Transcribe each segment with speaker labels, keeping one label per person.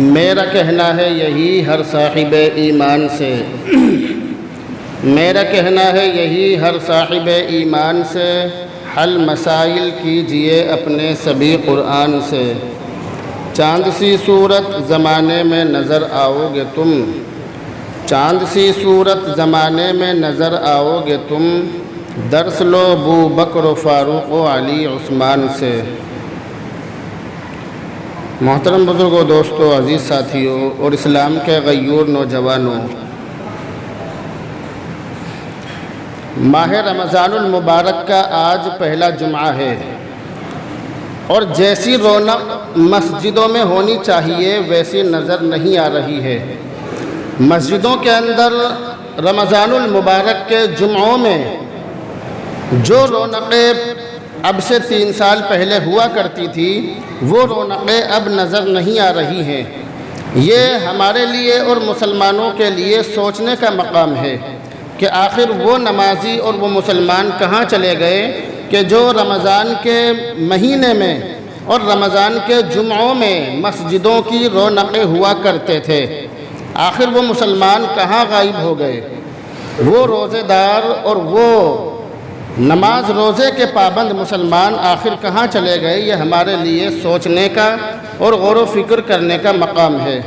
Speaker 1: میرا کہنا ہے یہی ہر صاحب ایمان سے میرا کہنا ہے یہی ہر صاحب ایمان سے حل مسائل کیجئے اپنے سبھی قرآن سے چاند سی صورت زمانے میں نظر آؤ گے تم چاند سی صورت زمانے میں نظر آؤ گے تم درس لو ابو بکر و فاروق و علی عثمان سے۔ محترم بزرگوں، دوستو، عزیز ساتھیوں اور اسلام کے غیور نوجوانوں، ماہ رمضان المبارک کا آج پہلا جمعہ ہے اور جیسی رونق مسجدوں میں ہونی چاہیے ویسی نظر نہیں آ رہی ہے۔ مسجدوں کے اندر رمضان المبارک کے جمعوں میں جو رونقیں اب سے 3 سال پہلے ہوا کرتی تھی وہ رونقیں اب نظر نہیں آ رہی ہیں۔ یہ ہمارے لیے اور مسلمانوں کے لیے سوچنے کا مقام ہے کہ آخر وہ نمازی اور وہ مسلمان کہاں چلے گئے کہ جو رمضان کے مہینے میں اور رمضان کے جمعوں میں مسجدوں کی رونقیں ہوا کرتے تھے۔ آخر وہ مسلمان کہاں غائب ہو گئے؟ وہ روزے دار اور وہ نماز روزے کے پابند مسلمان آخر کہاں چلے گئے؟ یہ ہمارے لیے سوچنے کا اور غور و فکر کرنے کا مقام ہے۔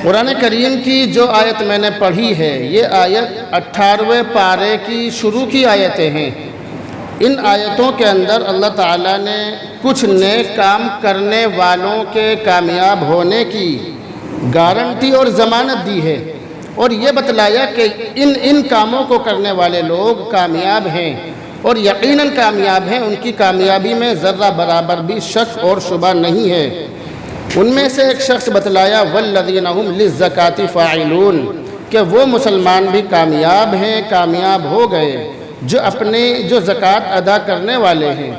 Speaker 1: قرآن کریم کی جو آیت میں نے پڑھی ہے یہ آیت 18ویں پارے کی شروع کی آیتیں ہیں۔ ان آیتوں کے اندر اللہ تعالیٰ نے کچھ نیک کام کرنے والوں کے کامیاب ہونے کی گارنٹی اور ضمانت دی ہے اور یہ بتلایا کہ ان کاموں کو کرنے والے لوگ کامیاب ہیں اور یقیناً کامیاب ہیں، ان کی کامیابی میں ذرہ برابر بھی شک اور شبہ نہیں ہے۔ ان میں سے ایک شخص بتلایا والذین هم للزکاۃ فاعلون، کہ وہ مسلمان بھی کامیاب ہیں، کامیاب ہو گئے جو زکوٰۃ ادا کرنے والے ہیں۔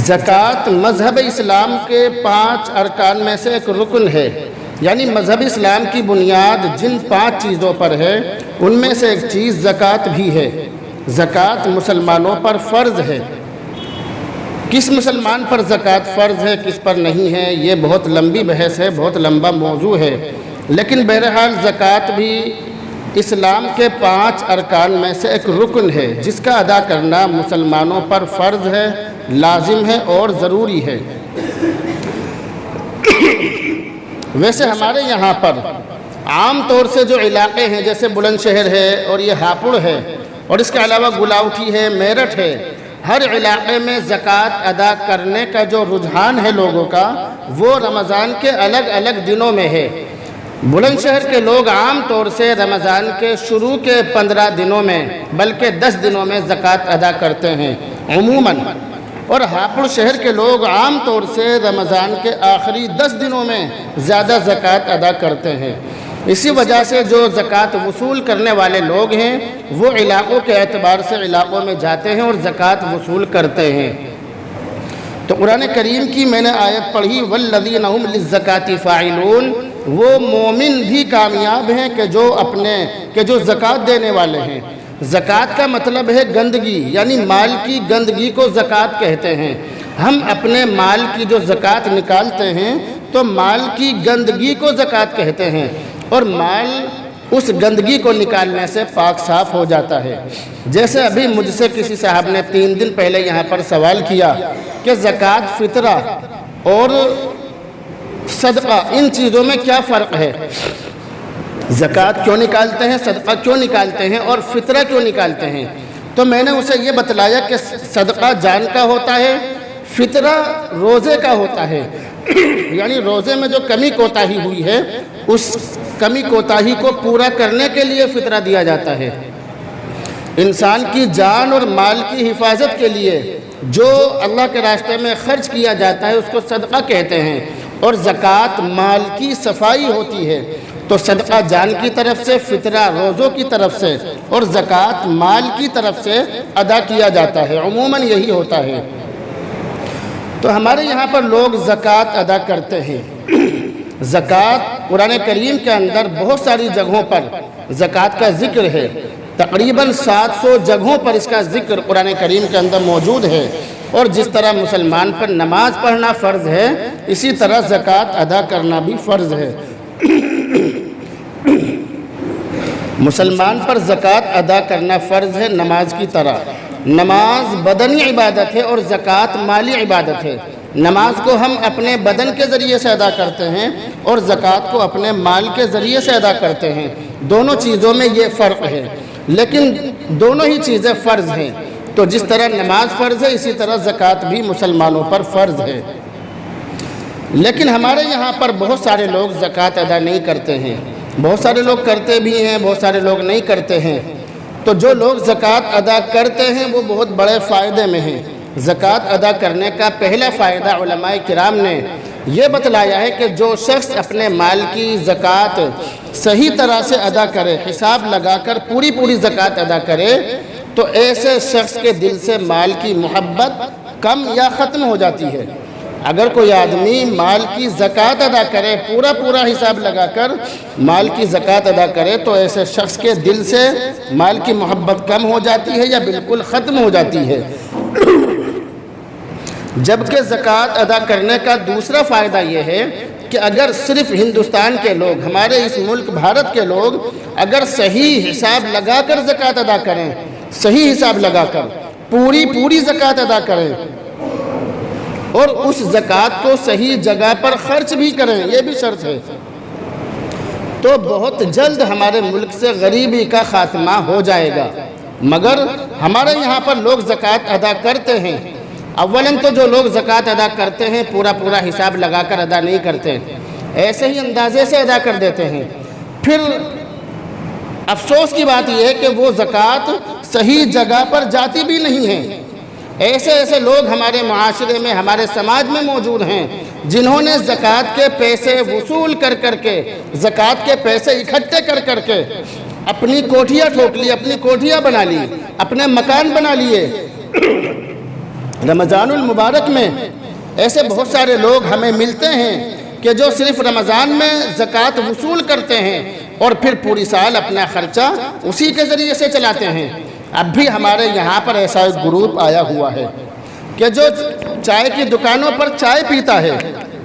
Speaker 1: زکوٰۃ مذہب اسلام کے 5 ارکان میں سے ایک رکن ہے، یعنی مذہب اسلام کی بنیاد جن 5 چیزوں پر ہے ان میں سے ایک چیز زکوٰۃ بھی ہے۔ زکوٰۃ مسلمانوں پر فرض ہے۔ کس مسلمان پر زکوٰۃ فرض ہے، کس پر نہیں ہے، یہ بہت لمبی بحث ہے، بہت لمبا موضوع ہے، لیکن بہرحال زکوٰۃ بھی اسلام کے 5 ارکان میں سے ایک رکن ہے جس کا ادا کرنا مسلمانوں پر فرض ہے، لازم ہے اور ضروری ہے۔ ویسے ہمارے یہاں پر عام طور سے جو علاقے ہیں جیسے بلند شہر ہے اور یہ ہاپوڑ ہے اور اس کے علاوہ گلاوٹھی ہے، میرٹھ ہے، ہر علاقے میں زکوٰۃ ادا کرنے کا جو رجحان ہے لوگوں کا وہ رمضان کے الگ الگ دنوں میں ہے۔ بلند شہر کے لوگ عام طور سے رمضان کے شروع کے 15 دنوں میں بلکہ 10 دنوں میں زکوٰۃ ادا کرتے ہیں عموماً، اور ہاپوڑ شہر کے لوگ عام طور سے رمضان کے آخری 10 دنوں میں زیادہ زکوٰۃ ادا کرتے ہیں۔ اسی وجہ سے جو زکوٰۃ وصول کرنے والے لوگ ہیں وہ علاقوں کے اعتبار سے علاقوں میں جاتے ہیں اور زکوٰۃ وصول کرتے ہیں۔ تو قرآن کریم کی میں نے آیت پڑھی والذین هم للزکاۃ فاعلون، وہ مومن بھی کامیاب ہیں کہ جو زکوٰۃ دینے والے ہیں۔ زکوٰۃ کا مطلب ہے گندگی، یعنی مال کی گندگی کو زکوٰۃ کہتے ہیں۔ ہم اپنے مال کی جو زکوٰۃ نکالتے ہیں تو مال کی گندگی کو زکوٰۃ کہتے ہیں اور مال اس گندگی کو نکالنے سے پاک صاف ہو جاتا ہے۔ جیسے ابھی مجھ سے کسی صاحب نے 3 دن پہلے یہاں پر سوال کیا کہ زکوٰۃ فطرہ اور صدقہ ان چیزوں میں کیا فرق ہے؟ زکوٰۃ کیوں نکالتے ہیں، صدقہ کیوں نکالتے ہیں اور فطرہ کیوں نکالتے ہیں؟ تو میں نے اسے یہ بتلایا کہ صدقہ جان کا ہوتا ہے، فطرہ روزے کا ہوتا ہے، یعنی روزے میں جو کمی کوتاہی ہوئی ہے اس کمی کوتاہی کو پورا کرنے کے لیے فطرہ دیا جاتا ہے۔ انسان کی جان اور مال کی حفاظت کے لیے جو اللہ کے راستے میں خرچ کیا جاتا ہے اس کو صدقہ کہتے ہیں، اور زکوٰۃ مال کی صفائی ہوتی ہے۔ تو صدقہ جان کی طرف سے، فطرہ روزوں کی طرف سے اور زکوٰۃ مال کی طرف سے ادا کیا جاتا ہے، عموماً یہی ہوتا ہے۔ تو ہمارے یہاں پر لوگ زکوٰۃ ادا کرتے ہیں۔ زکوٰۃ قرآن کریم کے اندر بہت ساری جگہوں پر زکوٰۃ کا ذکر ہے، تقریباً 700 جگہوں پر اس کا ذکر قرآن کریم کے اندر موجود ہے۔ اور جس طرح مسلمان پر نماز پڑھنا فرض ہے اسی طرح زکوٰۃ ادا کرنا بھی فرض ہے۔ مسلمان پر زکوٰۃ ادا کرنا فرض ہے نماز کی طرح۔ نماز بدنی عبادت ہے اور زکوٰۃ مالی عبادت ہے۔ نماز کو ہم اپنے بدن کے ذریعے سے ادا کرتے ہیں اور زکوٰۃ کو اپنے مال کے ذریعے سے ادا کرتے ہیں۔ دونوں چیزوں میں یہ فرق ہے، لیکن دونوں ہی چیزیں فرض ہیں۔ تو جس طرح نماز فرض ہے اسی طرح زکوٰۃ بھی مسلمانوں پر فرض ہے۔ لیکن ہمارے یہاں پر بہت سارے لوگ زکوٰۃ ادا نہیں کرتے ہیں، بہت سارے لوگ کرتے بھی ہیں، بہت سارے لوگ نہیں کرتے ہیں۔ تو جو لوگ زکوٰۃ ادا کرتے ہیں وہ بہت بڑے فائدے میں ہیں۔ زکوٰۃ ادا کرنے کا پہلا فائدہ علماء کرام نے یہ بتلایا ہے کہ جو شخص اپنے مال کی زکوٰۃ صحیح طرح سے ادا کرے، حساب لگا کر پوری زکوٰۃ ادا کرے، تو ایسے شخص کے دل سے مال کی محبت کم یا ختم ہو جاتی ہے۔ اگر کوئی آدمی مال کی زکوٰۃ ادا کرے، پورا حساب لگا کر مال کی زکوٰۃ ادا کرے، تو ایسے شخص کے دل سے مال کی محبت کم ہو جاتی ہے یا بالکل ختم ہو جاتی ہے۔ جبکہ زکوٰۃ ادا کرنے کا دوسرا فائدہ یہ ہے کہ اگر صرف ہندوستان کے لوگ، ہمارے اس ملک بھارت کے لوگ اگر صحیح حساب لگا کر زکوٰۃ ادا کریں، صحیح حساب لگا کر پوری زکوٰۃ ادا کریں اور اس زکوٰۃ کو صحیح جگہ پر خرچ بھی کریں، یہ بھی شرط ہے، تو بہت جلد ہمارے ملک سے غریبی کا خاتمہ ہو جائے گا۔ مگر ہمارے یہاں پر لوگ زکوٰۃ ادا کرتے ہیں۔ اولاً تو جو لوگ زکوٰۃ ادا کرتے ہیں پورا حساب لگا کر ادا نہیں کرتے، ایسے ہی اندازے سے ادا کر دیتے ہیں۔ پھر افسوس کی بات یہ ہے کہ وہ زکوٰۃ صحیح جگہ پر جاتی بھی نہیں ہے۔ ایسے لوگ ہمارے معاشرے میں، ہمارے سماج میں موجود ہیں جنہوں نے زکوٰۃ کے پیسے وصول کر کے، زکوٰۃ کے پیسے اکٹھے کر کے اپنی کوٹھیاں ٹھوک لی، اپنی کوٹھیاں بنا لی، اپنے مکان بنا لیے۔ رمضان المبارک میں ایسے بہت سارے لوگ ہمیں ملتے ہیں کہ جو صرف رمضان میں زکوٰۃ وصول کرتے ہیں اور پھر پوری سال اپنا خرچہ اسی کے ذریعے سے چلاتے ہیں۔ اب بھی ہمارے یہاں پر ایسا ایک گروپ آیا ہوا ہے کہ جو چائے کی دکانوں پر چائے پیتا ہے،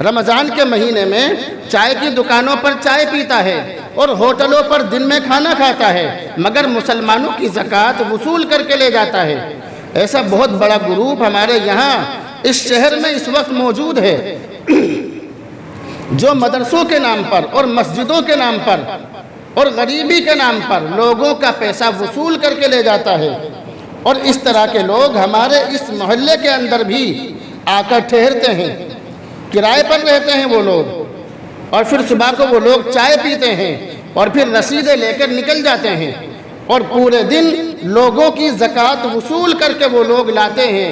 Speaker 1: رمضان کے مہینے میں چائے کی دکانوں پر چائے پیتا ہے اور ہوٹلوں پر دن میں کھانا کھاتا ہے، مگر مسلمانوں کی زکوٰۃ وصول کر کے لے جاتا ہے۔ ایسا بہت بڑا گروپ ہمارے یہاں اس شہر میں اس وقت موجود ہے جو مدرسوں کے نام پر اور مسجدوں کے نام پر اور غریبی کے نام پر لوگوں کا پیسہ وصول کر کے لے جاتا ہے۔ اور اس طرح کے لوگ ہمارے اس محلے کے اندر بھی آ کر ٹھہرتے ہیں، کرائے پر رہتے ہیں وہ لوگ، اور پھر صبح کو وہ لوگ چائے پیتے ہیں اور پھر رسیدیں لے کر نکل جاتے ہیں اور پورے دن لوگوں کی زکوٰۃ وصول کر کے وہ لوگ لاتے ہیں۔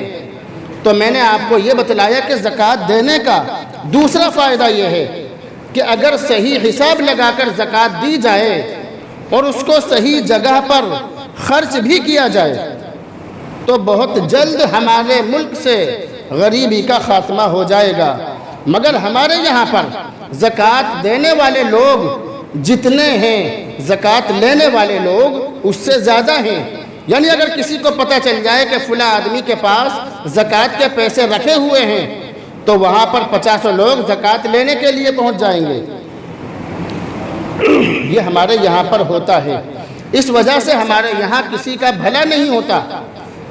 Speaker 1: تو میں نے آپ کو یہ بتلایا کہ زکوٰۃ دینے کا دوسرا فائدہ یہ ہے کہ اگر صحیح حساب لگا کر زکوٰۃ دی جائے اور اس کو صحیح جگہ پر خرچ بھی کیا جائے تو بہت جلد ہمارے ملک سے غریبی کا خاتمہ ہو جائے گا۔ مگر ہمارے یہاں پر زکوٰۃ دینے والے لوگ جتنے ہیں زکوٰۃ لینے والے لوگ اس سے زیادہ ہیں۔ یعنی اگر کسی کو پتہ چل جائے کہ فلاں آدمی کے پاس زکوٰۃ کے پیسے رکھے ہوئے ہیں تو وہاں پر 50 لوگ زکوٰۃ لینے کے لیے پہنچ جائیں گے۔ یہ ہمارے یہاں پر ہوتا ہے، اس وجہ سے ہمارے یہاں کسی کا بھلا نہیں ہوتا۔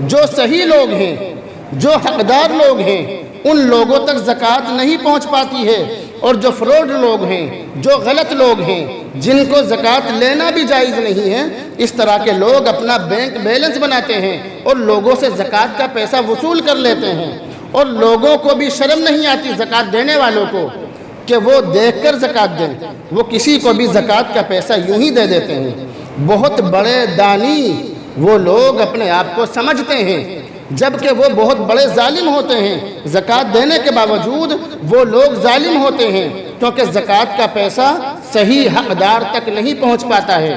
Speaker 1: جو صحیح لوگ ہیں، جو حقدار لوگ ہیں، ان لوگوں تک زکوٰۃ نہیں پہنچ پاتی ہے، اور جو فراڈ لوگ ہیں، جو غلط لوگ ہیں، جن کو زکوٰۃ لینا بھی جائز نہیں ہے، اس طرح کے لوگ اپنا بینک بیلنس بناتے ہیں اور لوگوں سے زکوٰۃ کا پیسہ وصول کر لیتے ہیں، اور لوگوں کو بھی شرم نہیں آتی زکوٰۃ دینے والوں کو کہ وہ دیکھ کر زکوٰۃ دیں، وہ کسی کو بھی زکوٰۃ کا پیسہ یوں ہی دے دیتے ہیں۔ بہت بڑے دانی وہ لوگ اپنے آپ کو سمجھتے ہیں، جبکہ وہ بہت بڑے ظالم ہوتے ہیں۔ زکوٰۃ دینے کے باوجود وہ لوگ ظالم ہوتے ہیں کیونکہ زکوٰۃ کا پیسہ صحیح حقدار تک نہیں پہنچ پاتا ہے۔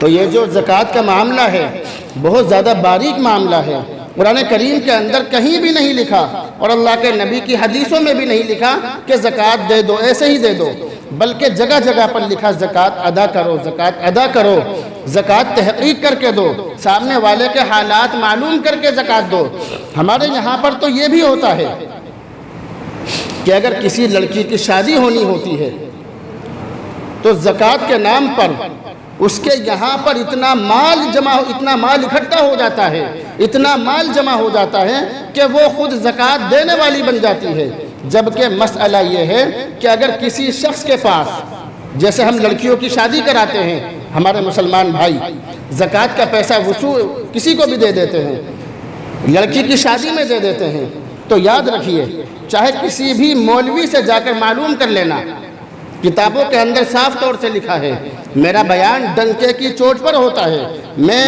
Speaker 1: تو یہ جو زکوٰۃ کا معاملہ ہے بہت زیادہ باریک معاملہ ہے۔ قرآن کریم کے اندر کہیں بھی نہیں لکھا اور اللہ کے نبی کی حدیثوں میں بھی نہیں لکھا کہ زکوٰۃ دے دو ایسے ہی دے دو، بلکہ جگہ جگہ پر لکھا زکوٰۃ ادا کرو، زکوٰۃ ادا کرو، زکوٰۃ تحقیق کر کے دو، سامنے والے کے حالات معلوم کر کے زکوٰۃ دو۔ ہمارے یہاں پر تو یہ بھی ہوتا ہے کہ اگر کسی لڑکی کی شادی ہونی ہوتی ہے تو زکوٰۃ کے نام پر اس کے یہاں پر اتنا مال اکٹھا ہو جاتا ہے، اتنا مال جمع ہو جاتا ہے کہ وہ خود زکوٰۃ دینے والی بن جاتی ہے۔ جبکہ مسئلہ یہ ہے کہ اگر کسی شخص کے پاس، جیسے ہم لڑکیوں کی شادی کراتے ہیں، ہمارے مسلمان بھائی زکوٰۃ کا پیسہ وصول کسی کو بھی دے دیتے ہیں، لڑکی کی شادی میں دے دیتے ہیں، تو یاد رکھیے چاہے کسی بھی مولوی سے جا کر معلوم کر لینا، کتابوں کے اندر صاف طور سے لکھا ہے، میرا بیان ڈنکے کی چوٹ پر ہوتا ہے، میں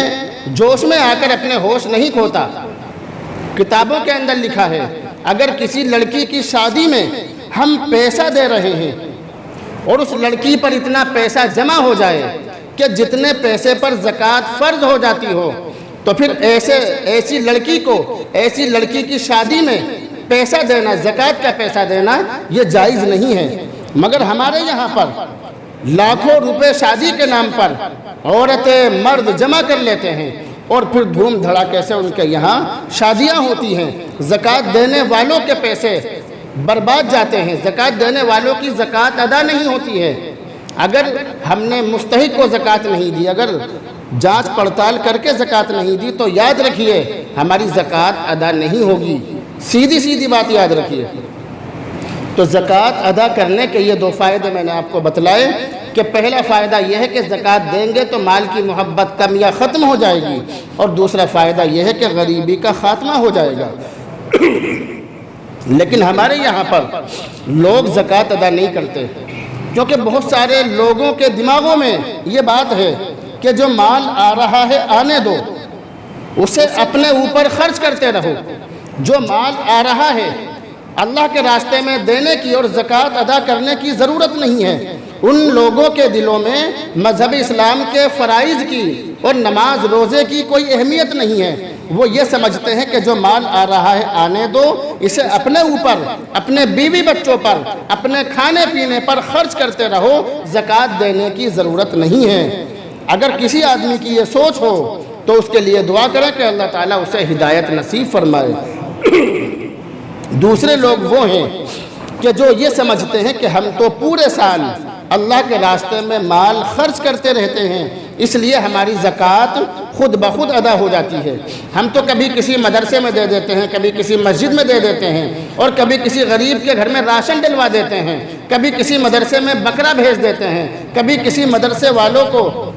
Speaker 1: جوش میں آ کر اپنے ہوش نہیں کھوتا، کتابوں کے اندر لکھا ہے اگر کسی لڑکی کی شادی میں ہم پیسہ دے رہے ہیں اور اس لڑکی پر اتنا پیسہ جمع ہو جائے کہ جتنے پیسے پر زکوٰۃ فرض ہو جاتی ہو، تو پھر ایسی لڑکی کو، ایسی لڑکی کی شادی میں پیسہ دینا، زکوٰۃ کا پیسہ دینا یہ جائز نہیں ہے۔ مگر ہمارے یہاں پر لاکھوں روپے شادی کے نام پر عورتیں مرد جمع کر لیتے ہیں اور پھر دھوم دھڑاکے سے ان کے یہاں شادیاں ہوتی ہیں، زکوٰۃ دینے والوں کے پیسے برباد جاتے ہیں، زکوٰۃ دینے والوں کی زکوٰۃ ادا نہیں ہوتی ہے۔ اگر ہم نے مستحق کو زکوٰۃ نہیں دی، اگر جانچ پڑتال کر کے زکوٰۃ نہیں دی، تو یاد رکھیے ہماری زکوٰۃ ادا نہیں ہوگی، سیدھی بات یاد رکھیے۔ تو زکوٰۃ ادا کرنے کے یہ 2 فائدے میں نے آپ کو بتلائے کہ پہلا فائدہ یہ ہے کہ زکوٰۃ دیں گے تو مال کی محبت کم یا ختم ہو جائے گی، اور دوسرا فائدہ یہ ہے کہ غریبی کا خاتمہ ہو جائے گا۔ لیکن ہمارے یہاں پر لوگ زکوٰۃ ادا نہیں کرتے، کیونکہ بہت سارے لوگوں کے دماغوں میں یہ بات ہے کہ جو مال آ رہا ہے آنے دو، اسے اپنے اوپر خرچ کرتے رہو، جو مال آ رہا ہے اللہ کے راستے میں دینے کی اور زکوٰۃ ادا کرنے کی ضرورت نہیں ہے۔ ان لوگوں کے دلوں میں مذہب اسلام کے فرائض کی اور نماز روزے کی کوئی اہمیت نہیں ہے، وہ یہ سمجھتے ہیں کہ جو مال آ رہا ہے آنے دو، اسے اپنے اوپر، اپنے بیوی بچوں پر، اپنے کھانے پینے پر خرچ کرتے رہو، زکوٰۃ دینے کی ضرورت نہیں ہے۔ اگر کسی آدمی کی یہ سوچ ہو تو اس کے لیے دعا کریں کہ اللہ تعالیٰ اسے ہدایت نصیب فرمائے۔ دوسرے لوگ وہ ہیں کہ جو یہ سمجھتے ہیں کہ ہم تو پورے سال اللہ کے راستے میں مال خرچ کرتے رہتے ہیں، اس لیے ہماری زکوٰۃ خود بخود ادا ہو جاتی ہے، ہم تو کبھی کسی مدرسے میں دے دیتے ہیں، کبھی کسی مسجد میں دے دیتے ہیں، اور کبھی کسی غریب کے گھر میں راشن ڈلوا دیتے ہیں، کبھی کسی مدرسے میں بکرا بھیج دیتے ہیں، کبھی کسی مدرسے والوں کو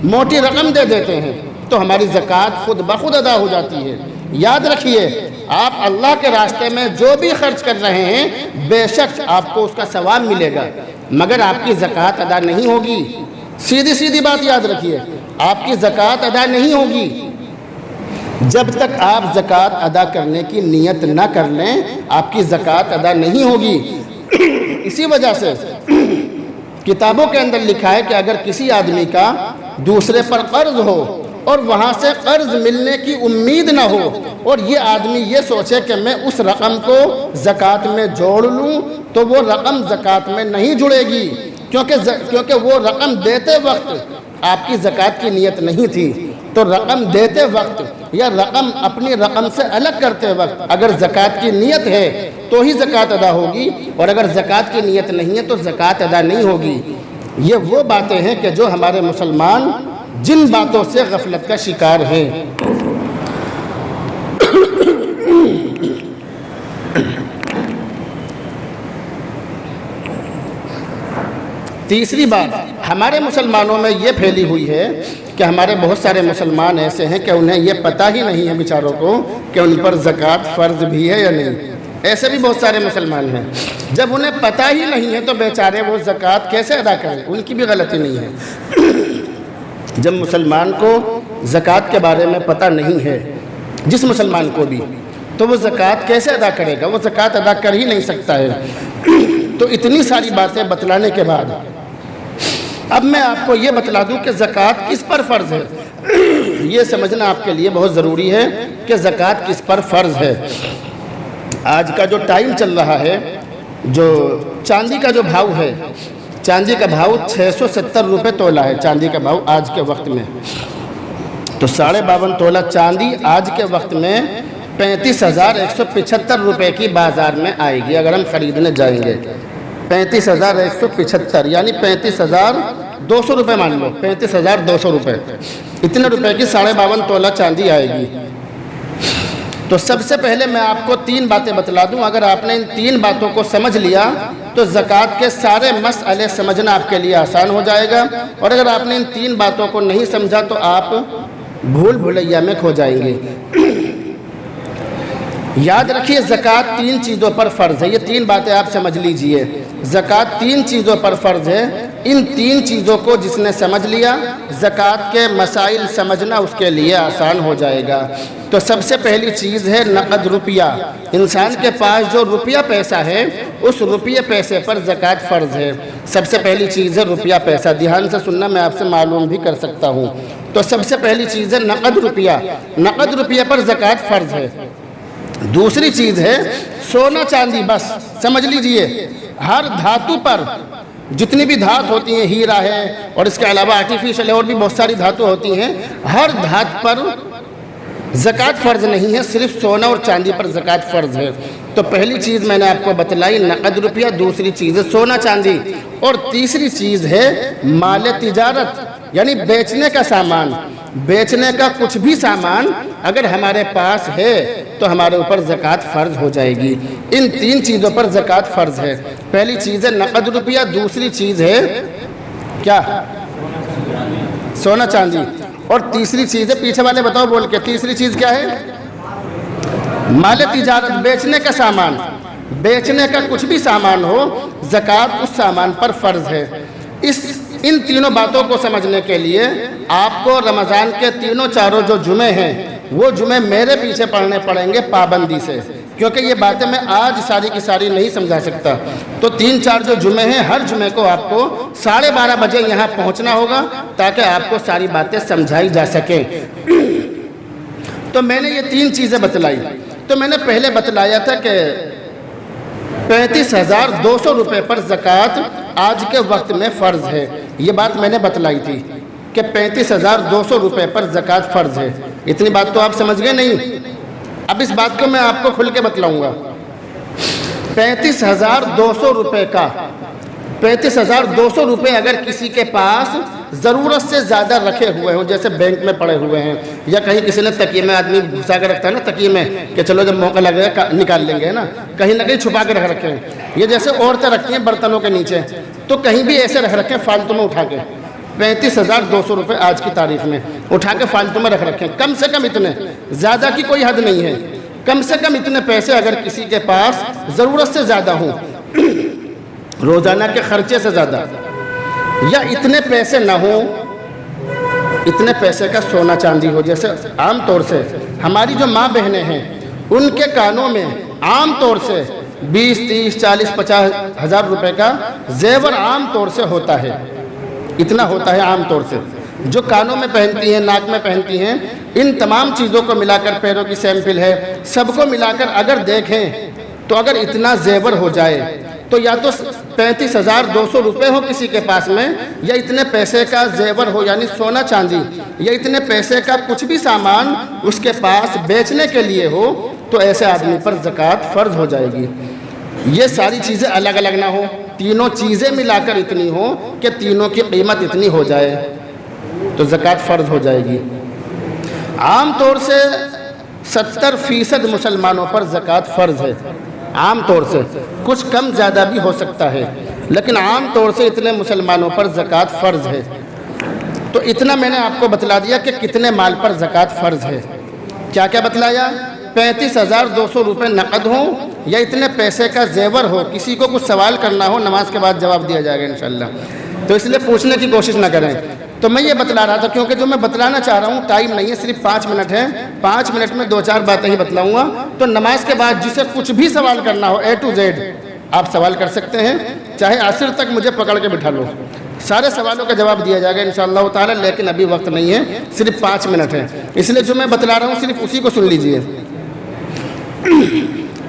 Speaker 1: موٹی رقم دے دیتے ہیں، تو ہماری زکوٰۃ خود بخود ادا ہو جاتی ہے۔ یاد رکھیے آپ اللہ کے راستے میں جو بھی خرچ کر رہے ہیں بے شک آپ کو اس کا ثواب ملے گا، مگر آپ کی زکوٰۃ ادا نہیں ہوگی۔ سیدھی بات یاد رکھیے، آپ کی زکوٰۃ ادا نہیں ہوگی جب تک آپ زکوٰۃ ادا کرنے کی نیت نہ کر لیں، آپ کی زکوٰۃ ادا نہیں ہوگی۔ اسی وجہ سے کتابوں کے اندر لکھا ہے کہ اگر کسی آدمی کا دوسرے پر قرض ہو اور وہاں سے قرض ملنے کی امید نہ ہو، اور یہ آدمی یہ سوچے کہ میں اس رقم کو زکوٰۃ میں جوڑ لوں، تو وہ رقم زکوٰۃ میں نہیں جڑے گی، کیونکہ وہ رقم دیتے وقت آپ کی زکوٰۃ کی نیت نہیں تھی۔ تو رقم دیتے وقت یا رقم اپنی رقم سے الگ کرتے وقت اگر زکوٰۃ کی نیت ہے تو ہی زکوٰۃ ادا ہوگی، اور اگر زکوٰۃ کی نیت نہیں ہے تو زکوٰۃ ادا نہیں ہوگی۔ یہ وہ باتیں ہیں کہ جو ہمارے مسلمان جن باتوں سے غفلت کا شکار ہیں۔ تیسری بات ہمارے مسلمانوں میں یہ پھیلی ہوئی ہے کہ ہمارے بہت سارے مسلمان ایسے ہیں کہ انہیں یہ پتہ ہی نہیں ہے بیچاروں کو کہ ان پر زکوٰۃ فرض بھی ہے یا نہیں۔ ایسے بھی بہت سارے مسلمان ہیں، جب انہیں پتہ ہی نہیں ہے تو بیچارے وہ زکوٰۃ کیسے ادا کریں؟ ان کی بھی غلطی نہیں ہے۔ جب مسلمان کو زکوٰۃ کے بارے میں پتہ نہیں ہے، جس مسلمان کو بھی، تو وہ زکوٰۃ کیسے ادا کرے گا؟ وہ زکوٰۃ ادا کر ہی نہیں سکتا ہے۔ تو اتنی ساری باتیں بتلانے کے بعد اب میں آپ کو یہ بتلا دوں کہ زکوٰۃ کس پر فرض ہے۔ یہ سمجھنا آپ کے لیے بہت ضروری ہے کہ زکوٰۃ کس پر فرض ہے۔ آج کا جو ٹائم چل رہا ہے، جو چاندی کا جو بھاؤ ہے، چاندی کا بھاؤ 670 روپے تولہ ہے، چاندی کا بھاؤ آج کے وقت میں۔ تو 52.5 تولہ چاندی آج کے وقت میں 35,175 روپے کی بازار میں آئے گی اگر ہم خریدنے جائیں گے۔ 35,175 یعنی 35,200 روپے مان لو، 35,200 روپے، اتنے روپے کی 52.5 تولہ چاندی آئے گی۔ تو سب سے پہلے میں آپ کو 3 باتیں بتلا دوں، اگر آپ نے ان 3 باتوں کو سمجھ لیا تو زکوٰۃ کے سارے مسئلے سمجھنا آپ کے لیے آسان ہو جائے گا، اور اگر آپ نے ان 3 باتوں کو نہیں سمجھا تو آپ بھول بھلیا میں کھو جائیں گے۔ یاد رکھیے زکوٰۃ 3 چیزوں پر فرض ہے، یہ 3 باتیں آپ سمجھ لیجئے۔ زکوٰۃ 3 چیزوں پر فرض ہے، ان 3 چیزوں کو جس نے سمجھ لیا زکوٰۃ کے مسائل سمجھنا اس کے لیے آسان ہو جائے گا۔ تو سب سے پہلی چیز ہے نقد روپیہ، انسان کے پاس جو روپیہ پیسہ ہے اس روپیہ پیسے پر زکوٰۃ فرض ہے۔ سب سے پہلی چیز ہے روپیہ پیسہ، دھیان سے سننا، میں آپ سے معلوم بھی کر سکتا ہوں۔ تو سب سے پہلی چیز ہے نقد روپیہ، نقد روپیہ پر زکوٰۃ فرض ہے۔ دوسری چیز ہے سونا چاندی، بس سمجھ لیجئے ہر دھاتو پر جتنی بھی دھات ہوتی ہیں، ہیرا ہے اور اس کے علاوہ آرٹیفیشل اور بھی بہت ساری دھاتو ہوتی ہیں، ہر دھات پر زکوٰۃ فرض نہیں ہے، صرف سونا اور چاندی پر زکوٰۃ فرض ہے۔ تو پہلی چیز میں نے آپ کو بتلائی نقد روپیہ، دوسری چیز ہے سونا چاندی، اور تیسری چیز ہے مال تجارت یعنی بیچنے کا سامان۔ بیچنے کا کچھ بھی سامان اگر ہمارے پاس ہے تو ہمارے اوپر زکوٰۃ فرض ہو جائے گی۔ ان 3 چیزوں پر زکوٰۃ فرض ہے۔ پہلی چیز ہے نقد روپیہ، دوسری چیز ہے کیا؟ سونا چاندی، اور تیسری چیز ہے، پیچھے والے بتاؤ بول کے، تیسری چیز کیا ہے؟ مال تجارت، بیچنے کا سامان۔ بیچنے کا کچھ بھی سامان ہو زکوٰۃ اس سامان پر فرض ہے۔ ان تینوں باتوں کو سمجھنے کے لیے آپ کو رمضان کے 3-4 جو جمعے ہیں وہ جمعے میرے پیچھے پڑھنے پڑیں گے پابندی سے، کیونکہ یہ باتیں میں آج ساری کی ساری نہیں سمجھا سکتا۔ تو 3-4 جو جمعے ہیں، ہر جمعے کو آپ کو 12:30 بجے یہاں پہنچنا ہوگا تاکہ آپ کو ساری باتیں سمجھائی جا سکیں۔ تو میں نے یہ 3 چیزیں بتلائی۔ تو میں نے پہلے بتلایا تھا کہ 35,200 روپے پر زکوٰۃ آج کے وقت میں فرض ہے، یہ بات میں نے بتلائی تھی کہ 35,200 روپے پر زکوٰۃ فرض ہے۔ اتنی بات تو آپ سمجھ گئے نہیں؟ اب اس بات کو میں آپ کو کھل کے بتلاؤں گا۔ 35,200 روپے کا 35,200 روپے اگر کسی کے پاس ضرورت سے زیادہ رکھے ہوئے ہوں، جیسے بینک میں پڑے ہوئے ہیں یا کہیں کسی نے تکیے میں آدمی گھسا کے رکھتا ہے نا، تکیے میں کہ چلو جب موقع لگے گا نکال لیں گے نا، کہیں نہ کہیں چھپا کے رکھ رکھے ہیں، یہ جیسے عورتیں رکھتی ہیں برتنوں کے نیچے، تو کہیں بھی ایسے رکھ رکھے فالتو میں اٹھا کے 35,200 روپے آج کی تاریخ میں اٹھا کے فالتو میں رکھ رکھے ہیں۔ کم سے کم اتنے، زیادہ کی کوئی حد نہیں ہے، کم سے کم اتنے پیسے اگر کسی کے پاس ضرورت سے زیادہ ہوں، روزانہ کے خرچے سے زیادہ، یا اتنے پیسے نہ ہوں، اتنے پیسے کا سونا چاندی ہو۔ جیسے عام طور سے ہماری جو ماں بہنیں ہیں ان کے کانوں میں عام طور سے 20, 30, 40, 50 ہزار روپے کا زیور عام طور سے ہوتا ہے، اتنا ہوتا ہے عام طور سے، جو کانوں میں پہنتی ہیں، ناک میں پہنتی ہیں، ان تمام چیزوں کو ملا کر، پیروں کی سیمپل ہے، سب کو ملا کر اگر دیکھیں تو اگر اتنا زیور ہو جائے تو یا تو 35,200 روپے ہو کسی کے پاس میں، یا اتنے پیسے کا زیور ہو یعنی سونا چاندی، یا اتنے پیسے کا کچھ بھی سامان اس کے پاس بیچنے کے لیے ہو، تو ایسے آدمی پر زکوٰۃ فرض ہو جائے گی۔ یہ ساری چیزیں الگ الگ نہ ہو، تینوں چیزیں ملا کر اتنی ہو کہ تینوں کی قیمت اتنی ہو جائے تو زکوٰۃ فرض ہو جائے گی۔ عام طور سے 70% مسلمانوں پر زکوٰۃ فرض ہے، عام طور سے، کچھ کم زیادہ بھی ہو سکتا ہے، لیکن عام طور سے اتنے مسلمانوں پر زکوٰۃ فرض ہے۔ تو اتنا میں نے آپ کو بتلا دیا کہ کتنے مال پر زکوٰۃ فرض ہے۔ کیا کیا بتلایا؟ 35,200 روپے نقد ہوں یا اتنے پیسے کا زیور ہو۔ کسی کو کچھ سوال کرنا ہو نماز کے بعد جواب دیا جائے گا انشاءاللہ، تو اس لیے پوچھنے کی کوشش نہ کریں۔ تو میں یہ بتلا رہا تھا کیونکہ جو میں بتلانا چاہ رہا ہوں ٹائم نہیں ہے، صرف 5 منٹ ہے، 5 منٹ میں 2-4 باتیں ہی بتلاؤں گا۔ تو نماز کے بعد جسے کچھ بھی سوال کرنا ہو A to Z آپ سوال کر سکتے ہیں، چاہے عصر تک مجھے پکڑ کے بٹھا لو، سارے سوالوں کا جواب دیا جائے گا انشاءاللہ تعالی، لیکن ابھی وقت نہیں ہے، صرف 5 منٹ ہے، اس لیے جو میں بتلا رہا ہوں صرف اسی کو سن لیجئے۔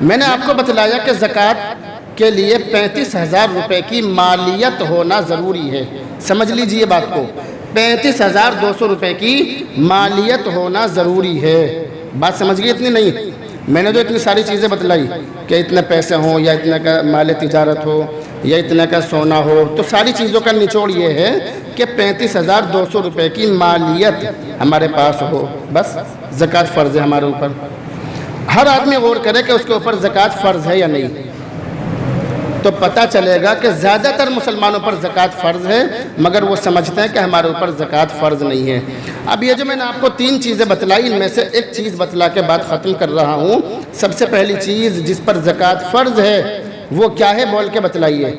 Speaker 1: میں نے آپ کو بتلایا کہ زکوٰۃ کے لیے 35,000 روپے کی مالیت ہونا ضروری ہے. سمجھ لیجئے بات کو، 35,200 روپے کی مالیت ہونا ضروری ہے. بات سمجھ گئی؟ اتنی نہیں. میں نے جو اتنی ساری چیزیں بتلائی کہ اتنے پیسے ہوں یا اتنے کا مال تجارت ہو یا اتنے کا سونا ہو، تو ساری چیزوں کا نچوڑ یہ ہے کہ 35,200 روپے کی مالیت ہمارے پاس ہو. بس زکوٰۃ فرض ہے ہمارے اوپر. ہر آدمی غور کرے کہ اس کے اوپر زکوٰۃ فرض ہے یا نہیں، تو پتہ چلے گا کہ زیادہ تر مسلمانوں پر زکوٰۃ فرض ہے، مگر وہ سمجھتے ہیں کہ ہمارے اوپر زکوٰۃ فرض نہیں ہے. اب یہ جو میں نے آپ کو 3 چیزیں بتلائی، ان میں سے ایک چیز بتلا کے بات ختم کر رہا ہوں. سب سے پہلی چیز جس پر زکوٰۃ فرض ہے وہ کیا ہے؟ بول کے بتلائیے.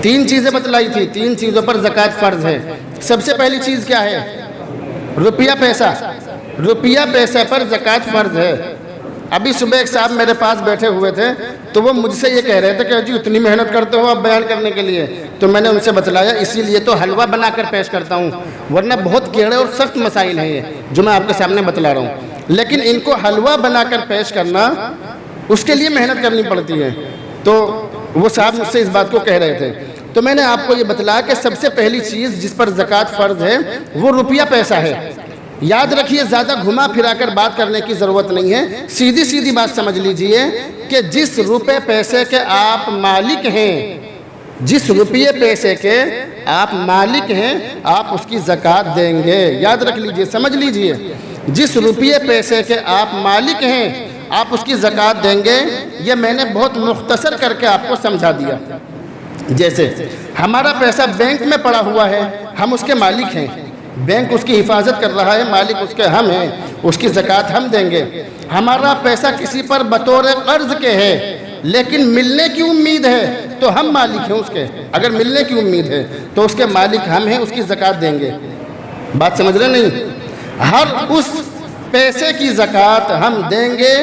Speaker 1: 3 چیزیں بتلائی تھی، 3 چیزوں پر زکوٰۃ فرض ہے. سب سے پہلی چیز کیا ہے؟ روپیہ پیسہ. روپیہ پیسے پر زکوٰۃ فرض ہے. ابھی صبح ایک صاحب میرے پاس بیٹھے ہوئے تھے، تو وہ مجھ سے یہ کہہ رہے تھے کہ جی اتنی محنت کرتے ہو اب بیان کرنے کے لیے. تو میں نے ان سے بتلایا اسی لیے تو حلوہ بنا کر پیش کرتا ہوں، ورنہ بہت کیڑے اور سخت مسائل ہیں یہ جو میں آپ کے سامنے بتلا رہا ہوں. لیکن ان کو حلوہ بنا کر پیش کرنا، اس کے لیے محنت کرنی پڑتی ہے. تو وہ صاحب مجھ سے اس بات کو کہہ رہے تھے. تو میں نے آپ کو یہ بتلایا کہ سب سے پہلی چیز جس پر زکوٰۃ فرض ہے وہ روپیہ پیسہ ہے. یاد رکھیے، زیادہ گھما پھرا کر بات کرنے کی ضرورت نہیں ہے. سیدھی سیدھی بات سمجھ لیجئے کہ جس روپے پیسے کے آپ مالک ہیں، جس روپیے پیسے کے آپ مالک ہیں، آپ اس کی زکوٰۃ دیں گے. یاد رکھ لیجئے، سمجھ لیجئے، جس روپیے پیسے کے آپ مالک ہیں آپ اس کی زکوٰۃ دیں گے. یہ میں نے بہت مختصر کر کے آپ کو سمجھا دیا. جیسے ہمارا پیسہ بینک میں پڑا ہوا ہے، ہم اس کے مالک ہیں، بینک اس کی حفاظت کر رہا ہے، مالک اس کے ہم ہیں، اس کی زکوٰۃ ہم دیں گے. ہمارا پیسہ کسی پر بطور قرض کے ہے لیکن ملنے کی امید ہے تو ہم مالک ہیں اس کے. اگر ملنے کی امید ہے تو اس کے مالک ہم ہیں، اس کی زکوٰۃ دیں گے. بات سمجھ رہے نہیں؟ ہر اس پیسے کی زکوٰۃ ہم دیں گے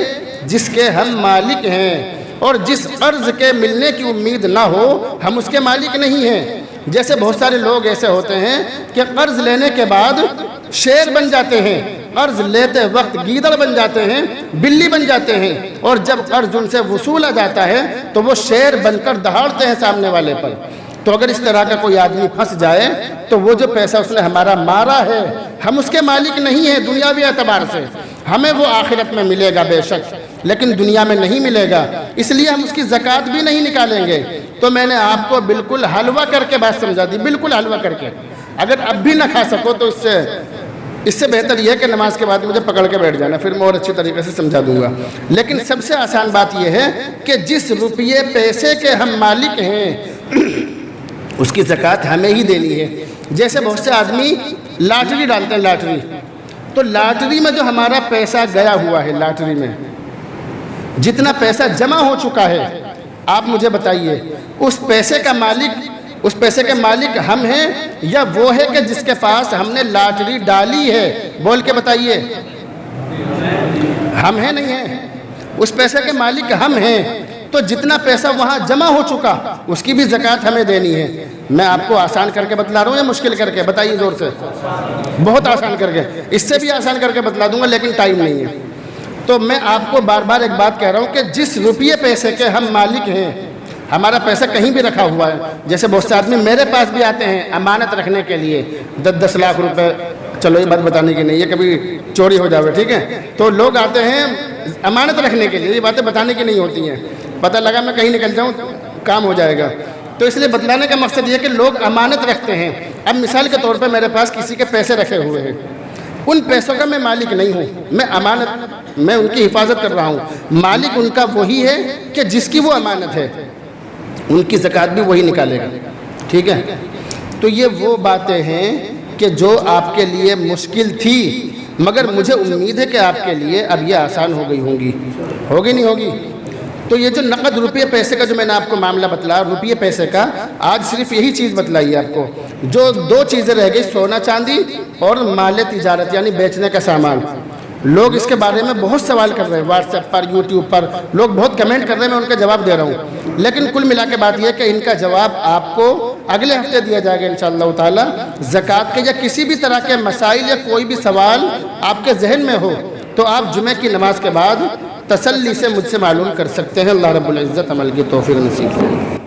Speaker 1: جس کے ہم مالک ہیں، اور جس قرض کے ملنے کی امید نہ ہو ہم اس کے مالک نہیں ہیں. جیسے بہت سارے لوگ ایسے ہوتے ہیں کہ قرض لینے کے بعد شیر بن جاتے ہیں، قرض لیتے وقت گیدڑ بن جاتے ہیں، بلی بن جاتے ہیں، اور جب قرض ان سے وصول آ جاتا ہے تو وہ شیر بن کر دہاڑتے ہیں سامنے والے پر. تو اگر اس طرح کا کوئی آدمی پھنس جائے تو وہ جو پیسہ اس نے ہمارا مارا ہے ہم اس کے مالک نہیں ہیں دنیاوی اعتبار سے. ہمیں وہ آخرت میں ملے گا بے شک، لیکن دنیا میں نہیں ملے گا، اس لیے ہم اس کی زکوٰۃ بھی نہیں نکالیں گے. تو میں نے آپ کو بالکل حلوہ کر کے بات سمجھا دی، بالکل حلوہ کر کے. اگر اب بھی نہ کھا سکو تو اس سے بہتر یہ ہے کہ نماز کے بعد مجھے پکڑ کے بیٹھ جانا، پھر میں اور اچھی طریقے سے سمجھا دوں گا. لیکن سب سے آسان بات یہ ہے کہ جس روپیے پیسے کے ہم مالک ہیں اس کی زکوٰۃ ہمیں ہی دینی ہے. جیسے بہت سے آدمی لاٹری ڈالتے ہیں، لاٹری. تو لاٹری میں جو ہمارا پیسہ گیا ہوا ہے، لاٹری میں جتنا پیسہ جمع ہو چکا ہے، آپ مجھے بتائیے اس پیسے کے مالک ہم ہیں یا وہ ہے کہ جس کے پاس ہم نے لاٹری ڈالی ہے؟ بول کے بتائیے. ہم ہیں نہیں ہیں؟ اس پیسے کے مالک ہم ہیں. تو جتنا پیسہ وہاں جمع ہو چکا اس کی بھی زکوٰۃ ہمیں دینی ہے. میں آپ کو آسان کر کے بتلا رہا ہوں یا مشکل کر کے؟ بتائیے زور سے. بہت آسان کر کے، اس سے بھی آسان کر کے بتلا دوں گا لیکن ٹائم نہیں ہے. تو میں آپ کو بار بار ایک بات کہہ رہا ہوں کہ جس روپیے پیسے کے ہم مالک ہیں، ہمارا پیسہ کہیں بھی رکھا ہوا ہے. جیسے بہت سے آدمی میرے پاس بھی آتے ہیں امانت رکھنے کے لیے 10 لاکھ روپے. چلو یہ بات بتانے کی نہیں ہے، کبھی چوری ہو جاوے، ٹھیک ہے؟ تو لوگ آتے ہیں امانت رکھنے کے لیے، یہ باتیں بتانے کی نہیں ہوتی ہیں. پتہ لگا میں کہیں نکل جاؤں کام ہو جائے گا. تو اس لیے بتلانے کا مقصد یہ ہے کہ لوگ امانت رکھتے ہیں. اب مثال کے طور پہ میرے پاس کسی کے پیسے رکھے ہوئے ہیں، ان پیسوں کا میں مالک نہیں ہوں، میں ان کی حفاظت کر رہا ہوں. مالک ان کا وہی ہے کہ جس کی وہ امانت ہے، ان کی زکوٰۃ بھی وہی نکالے گا. ٹھیک ہے؟ تو یہ وہ باتیں ہیں کہ جو آپ کے لیے مشکل تھی، مگر مجھے امید ہے کہ آپ کے لیے اب یہ آسان ہو گئی ہوں گی. ہوگی نہیں ہوگی؟ تو یہ جو نقد روپیے پیسے کا جو میں نے آپ کو معاملہ بتلایا، روپیے پیسے کا، آج صرف یہی چیز بتلائی ہے آپ کو. جو 2 چیزیں رہ گئی، سونا چاندی اور مال تجارت یعنی بیچنے کا سامان. لوگ اس کے بارے میں بہت سوال کر رہے ہیں، واٹس ایپ پر، یوٹیوب پر لوگ بہت کمنٹ کر رہے ہیں، میں ان کا جواب دے رہا ہوں. لیکن کل ملا کے بات یہ ہے کہ ان کا جواب آپ کو اگلے ہفتے دیا جائے گا انشاءاللہ تعالی. زکوٰۃ کے یا کسی بھی طرح کے مسائل یا کوئی بھی سوال آپ کے ذہن میں ہو تو آپ جمعہ کی نماز کے بعد تسلی سے مجھ سے معلوم کر سکتے ہیں۔ اللہ رب العزت عمل کی توفیق نصیب فرمائے۔